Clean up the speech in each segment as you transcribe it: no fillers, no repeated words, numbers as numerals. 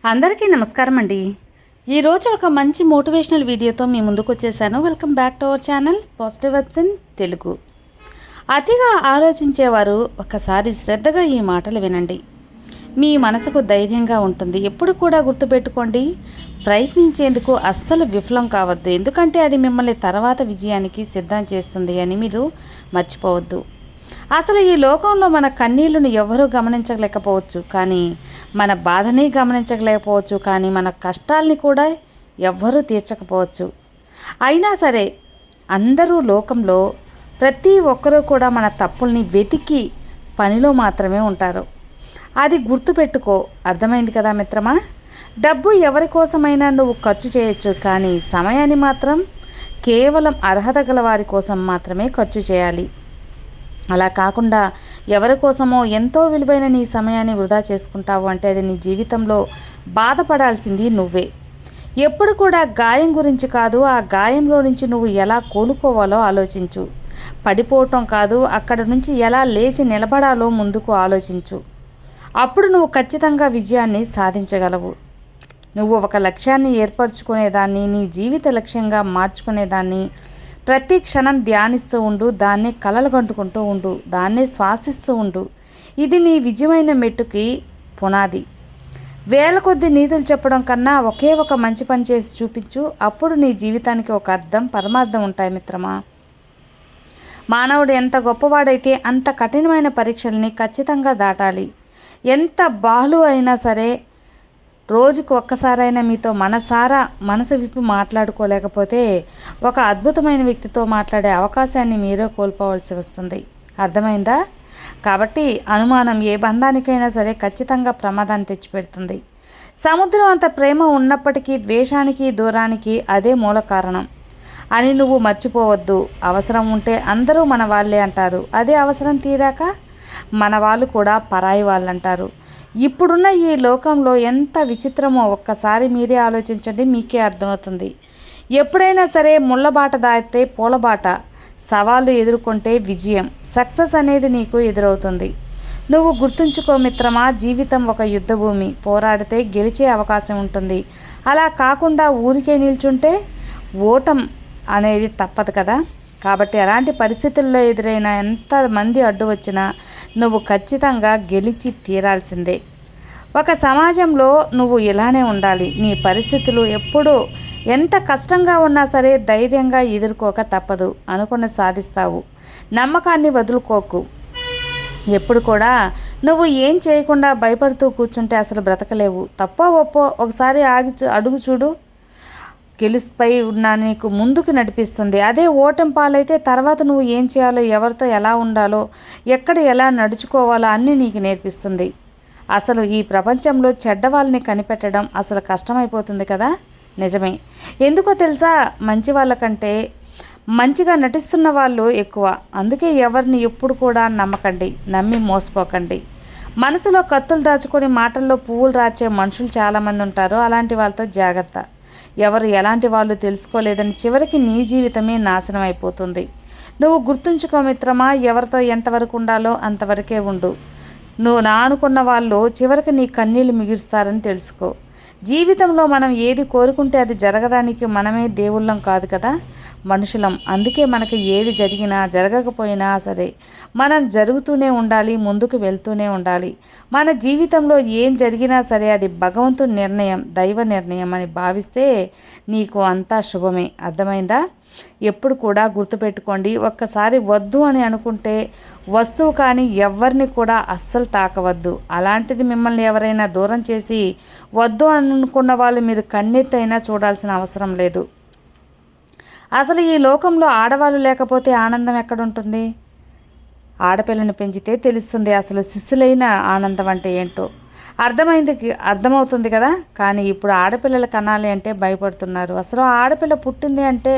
అందరికీ నమస్కారం అండి. ఈరోజు ఒక మంచి మోటివేషనల్ వీడియోతో మీ ముందుకు వచ్చేసాను. Welcome back to our channel positive webs in Telugu. అతిగా ఆలోచించేవారు ఒక్కసారి శ్రద్ధగా ఈ మాటలు వినండి. మీ మనసుకు ధైర్యంగా ఉంటుంది. ఎప్పుడు కూడా గుర్తుపెట్టుకోండి, ప్రయత్నించేందుకు అస్సలు విఫలం కావద్దు. ఎందుకంటే అది మిమ్మల్ని తర్వాత విజయానికి సిద్ధం చేస్తుంది అని మీరు మర్చిపోవద్దు. అసలు ఈ లోకంలో మన కన్నీళ్లను ఎవరూ గమనించలేకపోవచ్చు, కానీ మన బాధని గమనించలేకపోవచ్చు, కానీ మన కష్టాల్ని కూడా ఎవ్వరూ తీర్చకపోవచ్చు. అయినా సరే అందరూ లోకంలో ప్రతి ఒక్కరూ కూడా మన తప్పుల్ని వెతికి పనిలో మాత్రమే ఉంటారు. అది గుర్తుపెట్టుకో. అర్థమైంది కదా మిత్రమా? డబ్బు ఎవరి కోసమైనా నువ్వు ఖర్చు చేయొచ్చు, కానీ సమయాన్ని మాత్రం కేవలం అర్హత గల వారి కోసం మాత్రమే ఖర్చు చేయాలి. అలా కాకుండా ఎవరి కోసమో ఎంతో విలువైన నీ సమయాన్ని వృధా చేసుకుంటావు అంటే అది నీ జీవితంలో బాధపడాల్సింది నువ్వే. ఎప్పుడు కూడా గాయం గురించి కాదు, ఆ గాయంలో నుంచి నువ్వు ఎలా కోలుకోవాలో ఆలోచించు. పడిపోవటం కాదు, అక్కడ నుంచి ఎలా లేచి నిలబడాలో ముందుకు ఆలోచించు. అప్పుడు నువ్వు ఖచ్చితంగా విజయాన్ని సాధించగలవు. నువ్వు ఒక లక్ష్యాన్ని ఏర్పరచుకునేదాన్ని, నీ జీవిత లక్ష్యంగా మార్చుకునేదాన్ని ప్రతి క్షణం ధ్యానిస్తూ ఉండు. దాన్నే కలలుగంటుకుంటూ ఉండు, దాన్నే శ్వాసిస్తూ ఉండు. ఇది నీ విజయమైన మెట్టుకి పునాది. వేల కొద్ది నీతులు చెప్పడం కన్నా ఒకే ఒక మంచి పని చేసి చూపించు. అప్పుడు నీ జీవితానికి ఒక అర్థం, పరమార్థం ఉంటాయి మిత్రమా. మానవుడు ఎంత గొప్పవాడైతే అంత కఠినమైన పరీక్షల్ని ఖచ్చితంగా దాటాలి. ఎంత బాలు అయినా సరే రోజుకు ఒక్కసారైనా మీతో మనసు విప్పి మాట్లాడుకోలేకపోతే ఒక అద్భుతమైన వ్యక్తితో మాట్లాడే అవకాశాన్ని మీరే కోల్పోవలసి వస్తుంది. అర్థమైందా? కాబట్టి అనుమానం ఏ బంధానికైనా సరే ఖచ్చితంగా ప్రమాదాన్ని తెచ్చిపెడుతుంది. సముద్రం అంత ప్రేమ ఉన్నప్పటికీ ద్వేషానికి, దూరానికి అదే మూల కారణం అని నువ్వు మర్చిపోవద్దు. అవసరం ఉంటే అందరూ మన వాళ్ళే అంటారు, అదే అవసరం తీరాక మన వాళ్ళు కూడా పరాయి వాళ్ళు అంటారు. ఇప్పుడున్న ఈ లోకంలో ఎంత విచిత్రమో ఒక్కసారి మీరే ఆలోచించండి, మీకే అర్థమవుతుంది. ఎప్పుడైనా సరే ముళ్ళబాట దాటితే పూలబాట, సవాళ్ళు ఎదుర్కొంటే విజయం, సక్సెస్ అనేది నీకు ఎదురవుతుంది. నువ్వు గుర్తుంచుకో మిత్రమా, జీవితం ఒక యుద్ధభూమి. పోరాడితే గెలిచే అవకాశం ఉంటుంది. అలా కాకుండా ఊరికే నిల్చుంటే ఓటం అనేది తప్పదు కదా. కాబట్టి అలాంటి పరిస్థితుల్లో ఎదురైన ఎంతమంది అడ్డు వచ్చినా నువ్వు ఖచ్చితంగా గెలిచి తీరాల్సిందే. ఒక సమాజంలో నువ్వు ఇలానే ఉండాలి. నీ పరిస్థితులు ఎప్పుడూ ఎంత కష్టంగా ఉన్నా సరే ధైర్యంగా ఎదుర్కోక తప్పదు. అనుకున్న సాధిస్తావు. నమ్మకాన్ని వదులుకోకు. ఎప్పుడు కూడా నువ్వు ఏం చేయకుండా భయపడుతూ కూర్చుంటే అసలు బ్రతకలేవు. తప్పో ఒప్పో ఒకసారి అడుగు చూడు. గెలుపుపై ఉన్న నీకు ముందుకు నడిపిస్తుంది. అదే ఓటమి పాలైతే తర్వాత నువ్వు ఏం చేయాలో, ఎవరితో ఎలా ఉండాలో, ఎక్కడ ఎలా నడుచుకోవాలో అన్నీ నీకు నేర్పిస్తుంది. అసలు ఈ ప్రపంచంలో చెడ్డవాళ్ళని కనిపెట్టడం అసలు కష్టమైపోతుంది కదా. నిజమే. ఎందుకో తెలుసా? మంచి వాళ్ళకంటే మంచిగా నటిస్తున్న వాళ్ళు ఎక్కువ. అందుకే ఎవరిని ఎప్పుడు కూడా నమ్మకండి, నమ్మి మోసపోకండి. మనసులో కత్తులు దాచుకొని మాటల్లో పువ్వులు రాచే మనుషులు చాలామంది ఉంటారు. అలాంటి వాళ్ళతో జాగ్రత్త. ఎవరు ఎలాంటి వాళ్ళు తెలుసుకోలేదని చివరికి నీ జీవితమే నాశనం అయిపోతుంది. నువ్వు గుర్తుంచుకో మిత్రమా, ఎవరితో ఎంతవరకు ఉండాలో అంతవరకే ఉండు. నువ్వు అనుకున్న వాళ్ళు చివరికి నీ కన్నీళ్లు మిగులుస్తారని తెలుసుకో. జీవితంలో మనం ఏది కోరుకుంటే అది జరగడానికి మనమే దేవుళ్ళం కాదు కదా, మనుషులం. అందుకే మనకి ఏది జరిగినా జరగకపోయినా సరే మనం జరుగుతూనే ఉండాలి, ముందుకు వెళ్తూనే ఉండాలి. మన జీవితంలో ఏం జరిగినా సరే అది భగవంతుడి నిర్ణయం, దైవ నిర్ణయం అని భావిస్తే నీకు అంతా శుభమే. అర్థమైందా? ఎప్పుడు కూడా గుర్తుపెట్టుకోండి, ఒక్కసారి వద్దు అని అనుకుంటే వస్తువు కానీ ఎవరిని కూడా అస్సలు తాకవద్దు. అలాంటిది మిమ్మల్ని ఎవరైనా దూరం చేసి వద్దు అనుకున్న వాళ్ళు మీరు కన్నెత్తైనా చూడాల్సిన అవసరం లేదు. అసలు ఈ లోకంలో ఆడవాళ్ళు లేకపోతే ఆనందం ఎక్కడుంటుంది? ఆడపిల్లని పెంచితే తెలుస్తుంది అసలు శిశులైన ఆనందం అంటే ఏంటో. అర్థమవుతుంది కదా. కానీ ఇప్పుడు ఆడపిల్లలు కనాలి అంటే భయపడుతున్నారు. అసలు ఆడపిల్ల పుట్టింది అంటే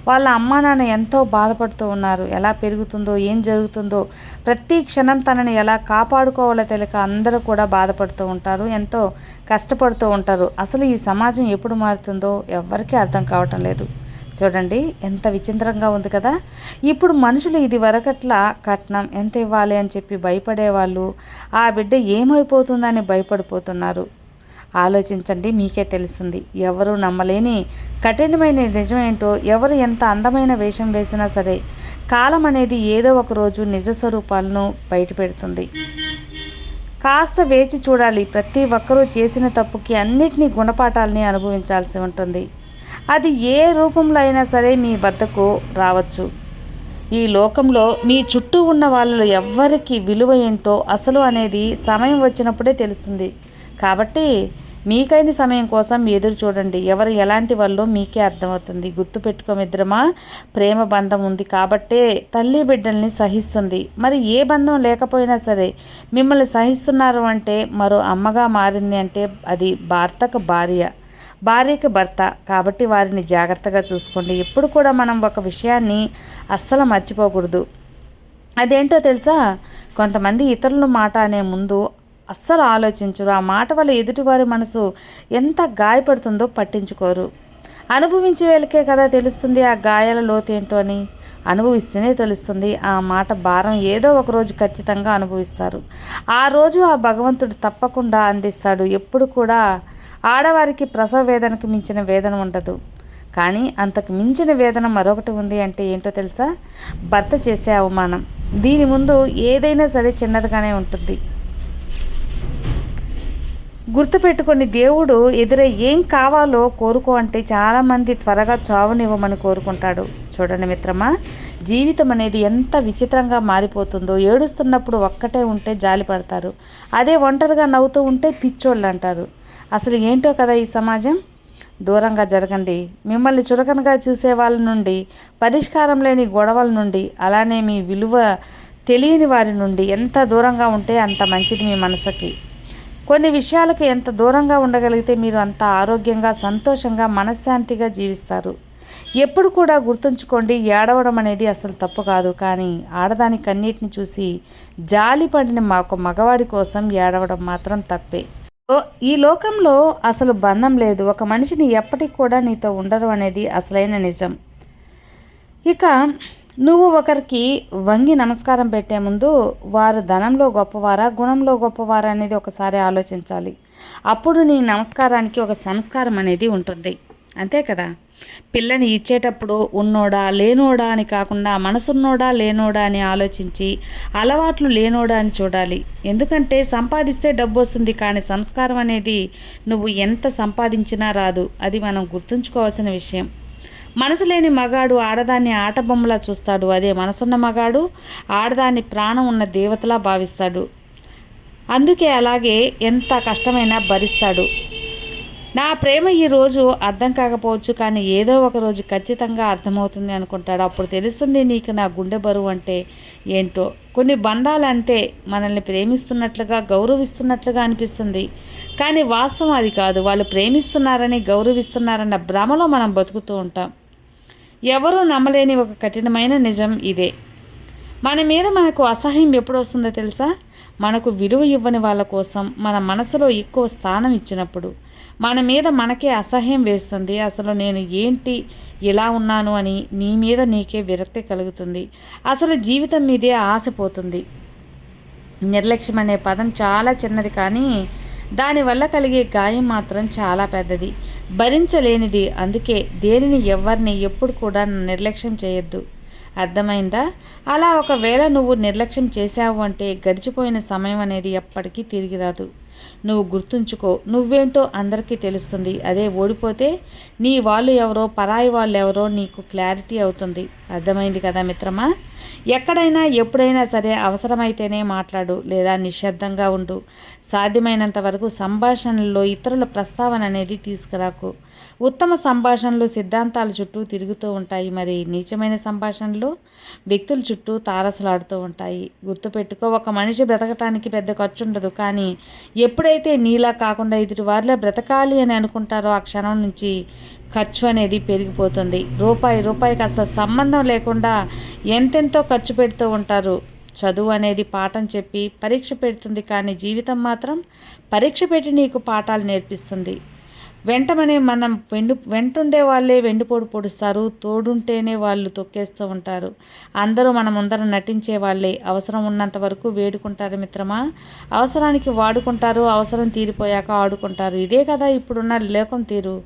వాళ్ళ అమ్మా నాన్న ఎంతో బాధపడుతూ ఉన్నారు. ఎలా పెరుగుతుందో, ఏం జరుగుతుందో, ప్రతి క్షణం తనని ఎలా కాపాడుకోవాలో తెలియక అందరూ కూడా బాధపడుతూ ఉంటారు, ఎంతో కష్టపడుతూ ఉంటారు. అసలు ఈ సమాజం ఎప్పుడు మారుతుందో ఎవ్వరికీ అర్థం కావటం లేదు. చూడండి ఎంత విచిత్రంగా ఉంది కదా. ఇప్పుడు మనుషులు ఇది వరకట్లా కట్నం ఎంత ఇవ్వాలి అని చెప్పి భయపడేవాళ్ళు ఆ బిడ్డ ఏమైపోతుందని భయపడిపోతున్నారు. ఆలోచించండి, మీకే తెలుస్తుంది. ఎవరు నమ్మలేని కఠినమైన నిజం ఏంటో, ఎవరు ఎంత అందమైన వేషం వేసినా సరే కాలం అనేది ఏదో ఒక రోజు నిజ స్వరూపాలను బయటపెడుతుంది. కాస్త వేచి చూడాలి. ప్రతి ఒక్కరూ చేసిన తప్పుకి అన్నిటినీ గుణపాఠాలని అనుభవించాల్సి ఉంటుంది. అది ఏ రూపంలో అయినా సరే మీ వద్దకు రావచ్చు. ఈ లోకంలో మీ చుట్టూ ఉన్న వాళ్ళు ఎవ్వరికి విలువ ఏంటో అసలు అనేది సమయం వచ్చినప్పుడే తెలుస్తుంది. కాబట్టి మీకైన సమయం కోసం ఎదురు చూడండి. ఎవరు ఎలాంటి వాళ్ళో మీకే అర్థమవుతుంది. గుర్తుపెట్టుకో మిత్రమా, ప్రేమ బంధం ఉంది కాబట్టే తల్లి బిడ్డల్ని సహిస్తుంది. మరి ఏ బంధం లేకపోయినా సరే మిమ్మల్ని సహిస్తున్నారు అంటే, మరో అమ్మగా మారింది అంటే అది భర్తకు భార్య, భార్యకి భర్త. కాబట్టి వారిని జాగ్రత్తగా చూసుకోండి. ఎప్పుడు కూడా మనం ఒక విషయాన్ని అస్సలు మర్చిపోకూడదు. అదేంటో తెలుసా, కొంతమంది ఇతరుల మాట అనే ముందు అస్సలు ఆలోచించరు. ఆ మాట వల్ల ఎదుటివారి మనసు ఎంత గాయపడుతుందో పట్టించుకోరు. అనుభవించే వాళ్ళకే కదా తెలుస్తుంది ఆ గాయాల లోతేంటో అని. అనుభవిస్తేనే తెలుస్తుంది. ఆ మాట భారం ఏదో ఒక రోజు ఖచ్చితంగా అనుభవిస్తారు. ఆ రోజు ఆ భగవంతుడు తప్పకుండా అందిస్తాడు. ఎప్పుడు కూడా ఆడవారికి ప్రసవ వేదనకు మించిన వేదన ఉండదు. కానీ అంతకు మించిన వేదన మరొకటి ఉంది. అంటే ఏంటో తెలుసా, భర్త చేసే అవమానం. దీని ముందు ఏదైనా సరే చిన్నదిగానే ఉంటుంది. గుర్తుపెట్టుకొని దేవుడు ఎదురై ఏం కావాలో కోరుకో అంటే చాలామంది త్వరగా చావునివ్వమని కోరుకుంటాడు. చూడండి మిత్రమా, జీవితం అనేది ఎంత విచిత్రంగా మారిపోతుందో. ఏడుస్తున్నప్పుడు ఒక్కటే ఉంటే జాలి పడతారు. అదే ఒంటరిగా నవ్వుతూ ఉంటే పిచ్చోళ్ళు అంటారు. అసలు ఏంటో కదా ఈ సమాజం. దూరంగా జరగండి. మిమ్మల్ని చులకనగా చూసే వాళ్ళ నుండి, పరిష్కారం లేని గొడవల నుండి, అలానే మీ విలువ తెలియని వారి నుండి ఎంత దూరంగా ఉంటే అంత మంచిది మీ మనసుకి. కొన్ని విషయాలకు ఎంత దూరంగా ఉండగలిగితే మీరు అంత ఆరోగ్యంగా, సంతోషంగా, మనశ్శాంతిగా జీవిస్తారు. ఎప్పుడు కూడా గుర్తుంచుకోండి, ఏడవడం అనేది అసలు తప్పు కాదు. కానీ ఆడదాని కన్నీటిని చూసి జాలి పడిన ఒక మగవాడి కోసం ఏడవడం మాత్రం తప్పే. ఈ లోకంలో అసలు బంధం లేదు. ఒక మనిషిని ఎప్పటికి కూడా నీతో ఉండరు అనేది అసలైన నిజం. ఇక నువ్వు ఒకరికి వంగి నమస్కారం పెట్టే ముందు వారు ధనంలో గొప్పవారా, గుణంలో గొప్పవారా అనేది ఒకసారి ఆలోచించాలి. అప్పుడు నీ నమస్కారానికి ఒక సంస్కారం అనేది ఉంటుంది. అంతే కదా. పిల్లని ఇచ్చేటప్పుడు ఉన్నోడా లేనోడా అని కాకుండా మనసున్నోడా లేనోడా అని ఆలోచించి, అలవాట్లు లేనోడా అని చూడాలి. ఎందుకంటే సంపాదిస్తే డబ్బు వస్తుంది, కానీ సంస్కారం అనేది నువ్వు ఎంత సంపాదించినా రాదు. అది మనం గుర్తుంచుకోవాల్సిన విషయం. మనసు లేని మగాడు ఆడదాన్ని ఆటబొమ్మలా చూస్తాడు. అదే మనసున్న మగాడు ఆడదాన్ని ప్రాణం ఉన్న దేవతలా భావిస్తాడు. అందుకే అలాగే ఎంత కష్టమైనా భరిస్తాడు. నా ప్రేమ ఈరోజు అర్థం కాకపోవచ్చు, కానీ ఏదో ఒక రోజు ఖచ్చితంగా అర్థమవుతుంది అనుకుంటాడు. అప్పుడు తెలుస్తుంది నీకు నా గుండె బరువు అంటే ఏంటో. కొన్ని బంధాలు అంతే, మనల్ని ప్రేమిస్తున్నట్లుగా, గౌరవిస్తున్నట్లుగా అనిపిస్తుంది. కానీ వాస్తవం అది కాదు. వాళ్ళు ప్రేమిస్తున్నారని, గౌరవిస్తున్నారన్న భ్రమలో మనం బతుకుతూ ఉంటాం. ఎవరూ నమ్మలేని ఒక కఠినమైన నిజం ఇదే. మన మీద మనకు అసహ్యం ఎప్పుడు వస్తుందో తెలుసా? మనకు విలువ ఇవ్వని వాళ్ళ కోసం మన మనసులో ఎక్కువ స్థానం ఇచ్చినప్పుడు మన మీద మనకే అసహ్యం వేస్తుంది. అసలు నేను ఏంటి ఇలా ఉన్నాను అని నీ మీద నీకే విరక్తి కలుగుతుంది. అసలు జీవితం మీదే ఆశపోతుంది. నిర్లక్ష్యం అనే పదం చాలా చిన్నది, కానీ దానివల్ల కలిగే గాయం మాత్రం చాలా పెద్దది, భరించలేనిది. అందుకే దేనిని ఎవరిని ఎప్పుడు కూడా నిర్లక్ష్యం చేయొద్దు. అర్థమైందా? అలా ఒకవేళ నువ్వు నిర్లక్ష్యం చేశావు అంటే గడిచిపోయిన సమయం అనేది ఎప్పటికీ తిరిగి రాదు. నువ్వు గుర్తుంచుకో, నువ్వేంటో అందరికీ తెలుస్తుంది. అదే ఓడిపోతే నీ వాళ్ళు ఎవరో, పరాయి వాళ్ళు ఎవరో నీకు క్లారిటీ అవుతుంది. అర్థమైంది కదా మిత్రమా? ఎక్కడైనా ఎప్పుడైనా సరే అవసరమైతేనే మాట్లాడు, లేదా నిశ్శబ్దంగా ఉండు. సాధ్యమైనంత వరకు సంభాషణల్లో ఇతరుల ప్రస్తావన అనేది తీసుకురాకు. ఉత్తమ సంభాషణలు సిద్ధాంతాల చుట్టూ తిరుగుతూ ఉంటాయి, మరి నీచమైన సంభాషణలు వ్యక్తుల చుట్టూ తారసలాడుతూ ఉంటాయి. గుర్తుపెట్టుకో, ఒక మనిషి బ్రతకటానికి పెద్ద ఖర్చు ఉండదు, కానీ ఎప్పుడైతే నీలా కాకుండా ఎదుటి వారిలా బ్రతకాలి అని అనుకుంటారో ఆ క్షణం నుంచి ఖర్చు అనేది పెరిగిపోతుంది. రూపాయికి అసలు సంబంధం లేకుండా ఎంతెంతో ఖర్చు పెడుతూ ఉంటారు. చదువు అనేది పాఠం చెప్పి పరీక్ష పెడుతుంది, కానీ జీవితం మాత్రం పరీక్ష పెట్టి నీకు పాఠాలు నేర్పిస్తుంది. వెంటనే మనం వెంటుండే వాళ్ళే వెండిపోటు పొడుస్తారు, తోడుంటేనే వాళ్ళు తొక్కేస్తూ ఉంటారు. అందరూ మన ముందర నటించే వాళ్ళే. అవసరం ఉన్నంత వరకు వేడుకుంటారు మిత్రమా, అవసరానికి వాడుకుంటారు, అవసరం తీరిపోయాక ఆడుకుంటారు. ఇదే కదా ఇప్పుడున్న లోకం తీరు.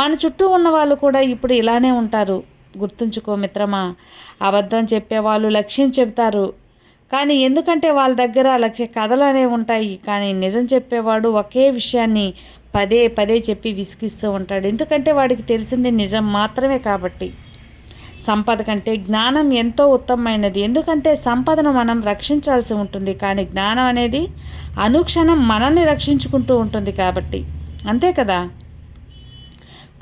మన చుట్టూ ఉన్న వాళ్ళు కూడా ఇప్పుడు ఇలానే ఉంటారు. గుర్తుంచుకో మిత్రమా. అబద్ధం చెప్పేవాళ్ళు లక్ష్యం చెబుతారు, కానీ ఎందుకంటే వాళ్ళ దగ్గర లక్ష్య కథలు అనేవి ఉంటాయి. కానీ నిజం చెప్పేవాడు ఒకే విషయాన్ని పదే పదే చెప్పి విసిగిస్తూ ఉంటాడు. ఎందుకంటే వాడికి తెలిసింది నిజం మాత్రమే కాబట్టి. సంపద కంటే జ్ఞానం ఎంతో ఉత్తమమైనది. ఎందుకంటే సంపదను మనం రక్షించాల్సి ఉంటుంది, కానీ జ్ఞానం అనేది అనుక్షణం మనల్ని రక్షించుకుంటూ ఉంటుంది కాబట్టి. అంతే కదా.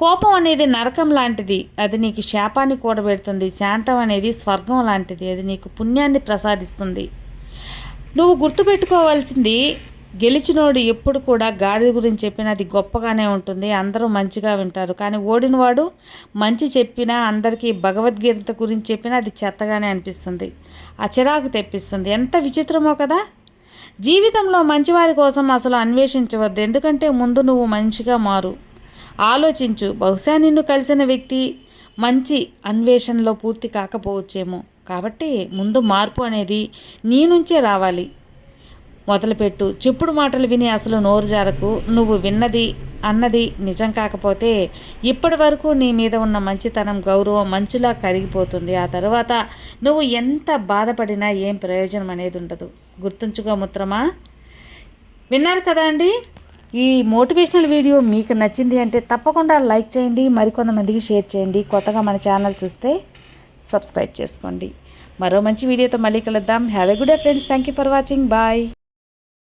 కోపం అనేది నరకం లాంటిది, అది నీకు శాపాన్ని కూడబెడుతుంది. శాంతం అనేది స్వర్గం లాంటిది, అది నీకు పుణ్యాన్ని ప్రసాదిస్తుంది. నువ్వు గుర్తుపెట్టుకోవాల్సింది, గెలిచినోడు ఎప్పుడు కూడా గాడిద గురించి చెప్పినా అది గొప్పగానే ఉంటుంది, అందరూ మంచిగా వింటారు. కానీ ఓడినవాడు మంచి చెప్పినా, అందరికీ భగవద్గీత గురించి చెప్పినా అది చెత్తగానే అనిపిస్తుంది, ఆ చిరాకు తెప్పిస్తుంది. ఎంత విచిత్రమో కదా. జీవితంలో మంచివారి కోసం అసలు అన్వేషించవద్దు, ఎందుకంటే ముందు నువ్వు మంచిగా మారు. ఆలోచించు, బహుశా నిన్ను కలిసిన వ్యక్తి మంచి అన్వేషణలో పూర్తి కాకపోవచ్చేమో. కాబట్టి ముందు మార్పు అనేది నీ నుంచే రావాలి. మొదలుపెట్టు. చెప్పుడు మాటలు విని అసలు నోరు జారకు. నువ్వు విన్నది అన్నది నిజం కాకపోతే ఇప్పటి వరకు నీ మీద ఉన్న మంచితనం, గౌరవం మంచులా కరిగిపోతుంది. ఆ తర్వాత నువ్వు ఎంత బాధపడినా ఏం ప్రయోజనం అనేది ఉండదు. గుర్తుంచుకో మిత్రమా. విన్నారు కదా అండి. ఈ మోటివేషనల్ వీడియో మీకు నచ్చింది అంటే తప్పకుండా లైక్ చేయండి, మరికొంతమందికి షేర్ చేయండి. కొత్తగా మన ఛానల్ చూస్తే సబ్స్క్రైబ్ చేసుకోండి. మరో మంచి వీడియోతో మళ్ళీ కలుద్దాం. Have a good day friends. Thank you for watching. Bye.